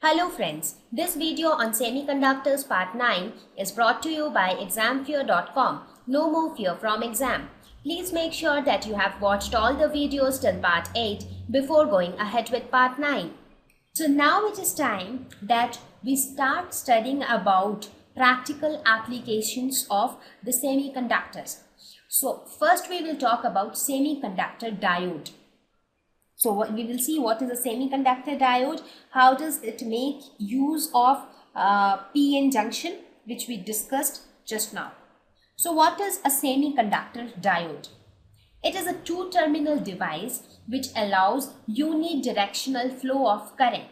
Hello friends, this video on Semiconductors Part 9 is brought to you by examfear.com. No more fear from exam. Please make sure that you have watched all the videos till Part 8 before going ahead with Part 9. So now it is time that we start studying about practical applications of the semiconductors. So first we will talk about semiconductor diode. So we will see what is a semiconductor diode, how does it make use of p-n junction, which we discussed just now. So what is a semiconductor diode? It is a two-terminal device which allows unidirectional flow of current.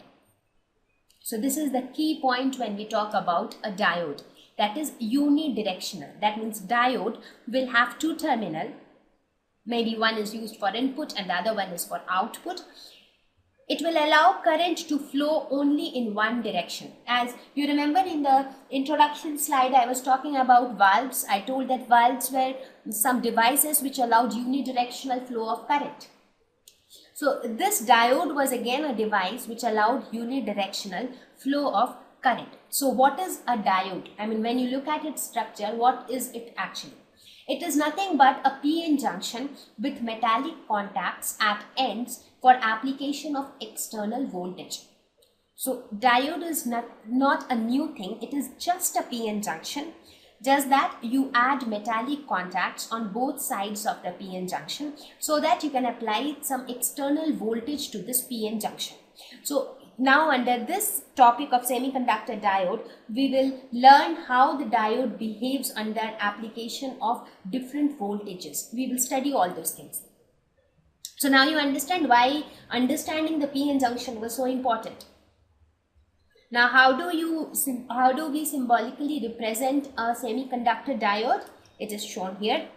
So this is the key point when we talk about a diode, that is unidirectional. That means diode will have two terminals. Maybe one is used for input and the other one is for output. It will allow current to flow only in one direction. As you remember in the introduction slide, I was talking about valves. I told that valves were some devices which allowed unidirectional flow of current. So this diode was again a device which allowed unidirectional flow of current. So what is a diode? I mean, when you look at its structure, what is it actually? It is nothing but a p-n junction with metallic contacts at ends for application of external voltage. So diode is not a new thing. It is just a p-n junction. Just that you add metallic contacts on both sides of the p-n junction so that you can apply some external voltage to this p-n junction. So now under this topic of semiconductor diode, we will learn how the diode behaves under application of different voltages. We will study all those things. So now you understand why understanding the p-n junction was so important. Now how do we symbolically represent a semiconductor diode? It is shown here.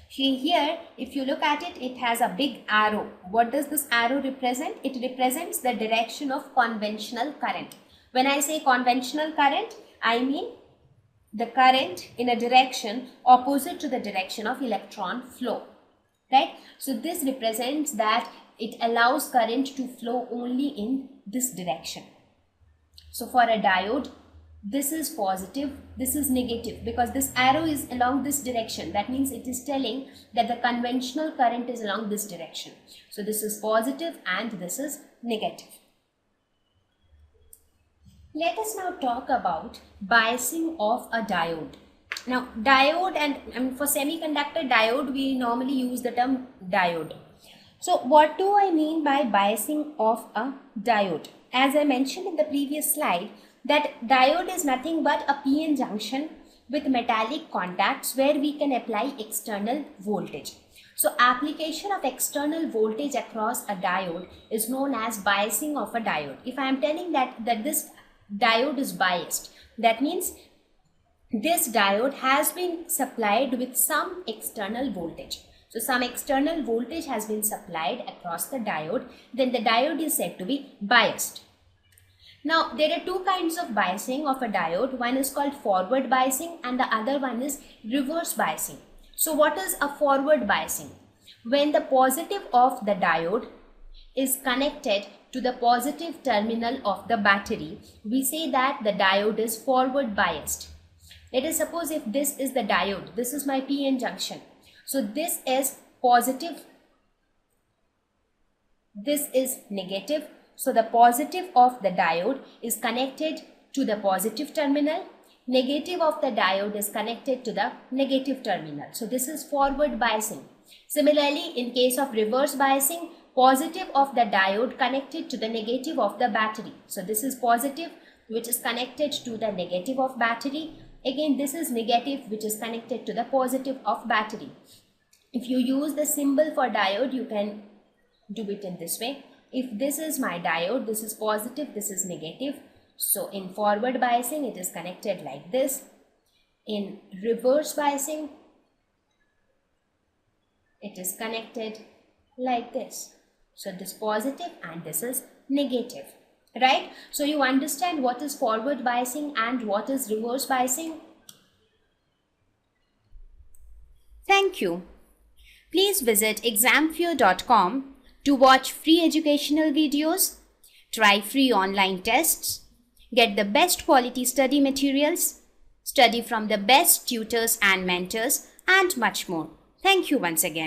Here, if you look at it, it has a big arrow. What does this arrow represent? It represents the direction of conventional current. When I say conventional current, I mean the current in a direction opposite to the direction of electron flow. Right? So this represents that it allows current to flow only in this direction. So for a diode, this is positive, this is negative, because this arrow is along this direction. That means it is telling that the conventional current is along this direction. So this is positive and this is negative. Let us now talk about biasing of a diode. Now diode and for semiconductor diode, we normally use the term diode. So what do I mean by biasing of a diode? As I mentioned in the previous slide, that diode is nothing but a p-n junction with metallic contacts where we can apply external voltage. So application of external voltage across a diode is known as biasing of a diode. If I am telling that this diode is biased, that means this diode has been supplied with some external voltage. So some external voltage has been supplied across the diode, then the diode is said to be biased. Now there are two kinds of biasing of a diode. One is called forward biasing and the other one is reverse biasing. So what is a forward biasing? When the positive of the diode is connected to the positive terminal of the battery, we say that the diode is forward biased. Let us suppose if this is the diode, this is my p-n junction. So this is positive, this is negative. So the positive of the diode is connected to the positive terminal, negative of the diode is connected to the negative terminal. So this is forward biasing. Similarly, in case of reverse biasing, positive of the diode connected to the negative of the battery. So this is positive which is connected to the negative of battery. Again, this is negative which is connected to the positive of battery. If you use the symbol for diode, you can do it in this way. If this is my diode, this is positive, this is negative. So in forward biasing, it is connected like this. In reverse biasing, it is connected like this. So this positive and this is negative. Right? So you understand what is forward biasing and what is reverse biasing. Thank you. Please visit examfear.com to watch free educational videos, try free online tests, get the best quality study materials, study from the best tutors and mentors, and much more. Thank you once again.